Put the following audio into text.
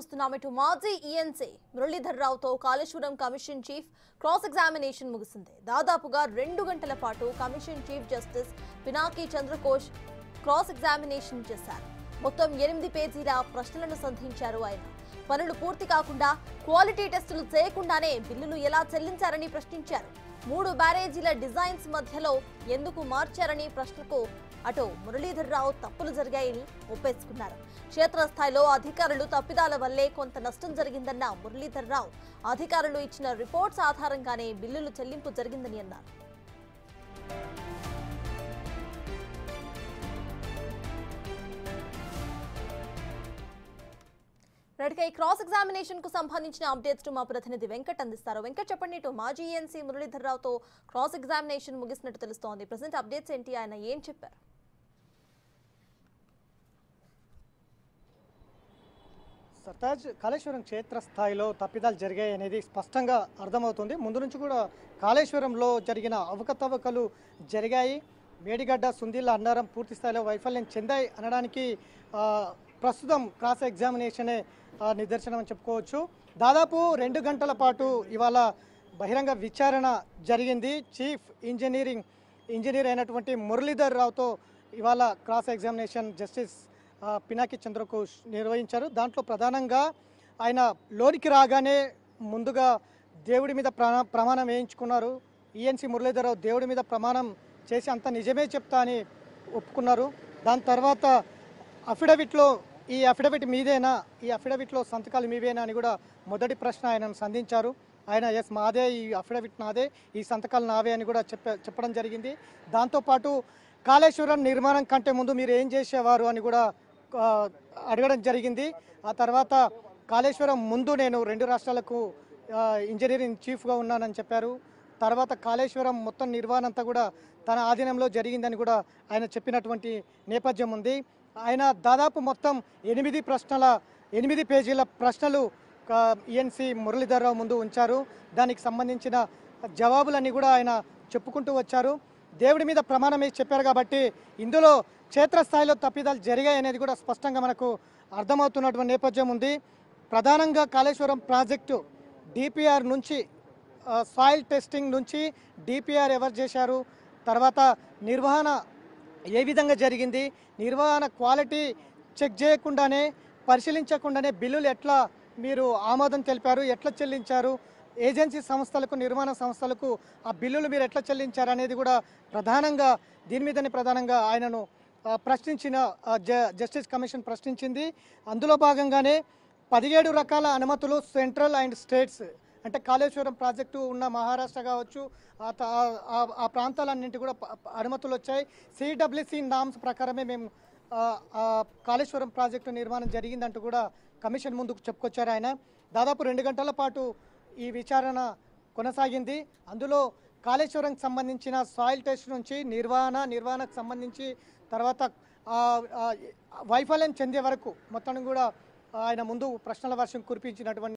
చూస్తున్నాం. ఇటు మాజీ ENC Muralidhar రావుతో Kaleshwaram commission chief cross examination ముగిసింది. దాదాపుగా 2 గంటల పాటు commission chief justice Pinaki Chandra Ghose cross examination చేశారు. మొత్తం 8 పేజీల ప్రశ్నలను సంధించారు ఆయన. పనులు పూర్తి కాకుండా క్వాలిటీ టెస్టులు చేయకుండానే బిల్లులు ఎలా చెల్లించారని ప్రశ్నించారు. 3 బ్యారేజీల డిజైన్స్ మధ్యలో ఎందుకు మార్చారని ప్రశ్నకు అటు మురళీధర్ రావు తప్పులు జరిగాయని ఒప్పేసుకున్నారు. క్షేత్రస్థాయిలో అధికారులు తప్పిదాల వల్లే కొంత నష్టం జరిగిందన్న మురళీధర్ రావు అధికారులు ఇచ్చిన రిపోర్ట్స్ ఆధారంగానే బిల్లులు చెల్లింపు జరిగిందని అన్నారు. ఈ క్రాస్ ఎగ్జామినేషన్ కు సంబంధించిన అప్డేట్స్ మా ప్రతినిధి వెంకట్ అందిస్తారు. వెంకట్, చెప్పండి. ఇటు మాజీ ఈఎన్సీ మురళీధర్ రావుతో క్రాస్ ఎగ్జామినేషన్ ముగిసినట్టు తెలుస్తోంది. ప్రెసెంట్ అప్డేట్స్ ఏంటి? ఆయన ఏం చెప్పారు? సర్తాజ్, కాళేశ్వరం క్షేత్రస్థాయిలో తప్పిదాలు జరిగాయి అనేది స్పష్టంగా అర్థమవుతుంది. ముందు నుంచి కూడా కాళేశ్వరంలో జరిగిన అవకతవకలు జరిగాయి. మేడిగడ్డ, సుందిళ్ళ, అన్నారం పూర్తి స్థాయిలో వైఫల్యం చెందాయి అనడానికి ప్రస్తుతం క్రాస్ ఎగ్జామినేషనే నిదర్శనం అని చెప్పుకోవచ్చు. దాదాపు 2 గంటల పాటు ఇవాళ బహిరంగ విచారణ జరిగింది. చీఫ్ ఇంజనీర్ అయినటువంటి మురళీధర్ రావుతో ఇవాళ cross examination justice Pinaki Chandra Ghose నిర్వహించారు. దాంట్లో ప్రధానంగా ఆయన లోనికి రాగానే ముందుగా దేవుడి మీద ప్రమాణం వేయించుకున్నారు. ఈఎన్సీ మురళీధర్ రావు దేవుడి మీద ప్రమాణం చేసి అంత నిజమే చెప్తా అని ఒప్పుకున్నారు. దాని తర్వాత ఈ అఫిడవిట్ మీదేనా, ఈ అఫిడవిట్లో సంతకాలు మీవేనా అని కూడా మొదటి ప్రశ్న ఆయనను సంధించారు. ఆయన ఎస్ మాదే, ఈ అఫిడవిట్ నాదే, ఈ సంతకాలు నావే అని కూడా చెప్పడం జరిగింది. దాంతోపాటు కాళేశ్వరం నిర్మాణం కంటే ముందు మీరు ఏం చేసేవారు అని కూడా అడగడం జరిగింది. ఆ తర్వాత కాళేశ్వరం ముందు నేను 2 రాష్ట్రాలకు ఇంజనీరింగ్ చీఫ్గా ఉన్నానని చెప్పారు. తర్వాత కాళేశ్వరం మొత్తం నిర్వహణ అంతా కూడా తన ఆధీనంలో జరిగిందని కూడా ఆయన చెప్పినటువంటి నేపథ్యం ఉంది. ఆయన దాదాపు మొత్తం 8 పేజీల ప్రశ్నలు ఈఎన్సీ మురళీధర్ రావు ముందు ఉంచారు. దానికి సంబంధించిన జవాబులన్నీ కూడా ఆయన చెప్పుకుంటూ వచ్చారు. దేవుడి మీద ప్రమాణం వేసి చెప్పారు కాబట్టి ఇందులో క్షేత్రస్థాయిలో తప్పిదాలు జరిగాయి అనేది కూడా స్పష్టంగా మనకు అర్థమవుతున్నటువంటి నేపథ్యం ఉంది. ప్రధానంగా కాళేశ్వరం ప్రాజెక్టు డిపిఆర్ నుంచి సాయిల్ టెస్టింగ్ నుంచి డిపిఆర్ ఎవరు చేశారు, తర్వాత నిర్వహణ ఏ విధంగా జరిగింది, నిర్వహణ క్వాలిటీ చెక్ చేయకుండానే పరిశీలించకుండానే బిల్లులు ఎట్లా మీరు ఆమోదం తెలిపారు, ఎట్లా చెల్లించారు, ఏజెన్సీ సంస్థలకు, నిర్మాణ సంస్థలకు ఆ బిల్లులు మీరు ఎట్లా చెల్లించారు అనేది కూడా దీని మీదనే ప్రధానంగా ఆయనను ప్రశ్నించిన జస్టిస్ కమిషన్ ప్రశ్నించింది. అందులో భాగంగానే 17 రకాల అనుమతులు సెంట్రల్ అండ్ స్టేట్స్, అంటే కాళేశ్వరం ప్రాజెక్టు ఉన్న మహారాష్ట్ర కావచ్చు, ఆ ప్రాంతాలన్నింటి కూడా అనుమతులు వచ్చాయి. సిడబ్ల్యూసి నామ్స్ ప్రకారమే మేము కాళేశ్వరం ప్రాజెక్టు నిర్మాణం జరిగిందంటూ కూడా కమిషన్ ముందుకు చెప్పుకొచ్చారు ఆయన. దాదాపు 2 గంటల పాటు ఈ విచారణ కొనసాగింది. అందులో కాళేశ్వరంకి సంబంధించిన సాయిల్ టెస్ట్ నుంచి నిర్వహణకు సంబంధించి తర్వాత వైఫల్యం చెందే వరకు మొత్తం కూడా ఆయన ముందు ప్రశ్నల వర్షం కురిపించినటువంటి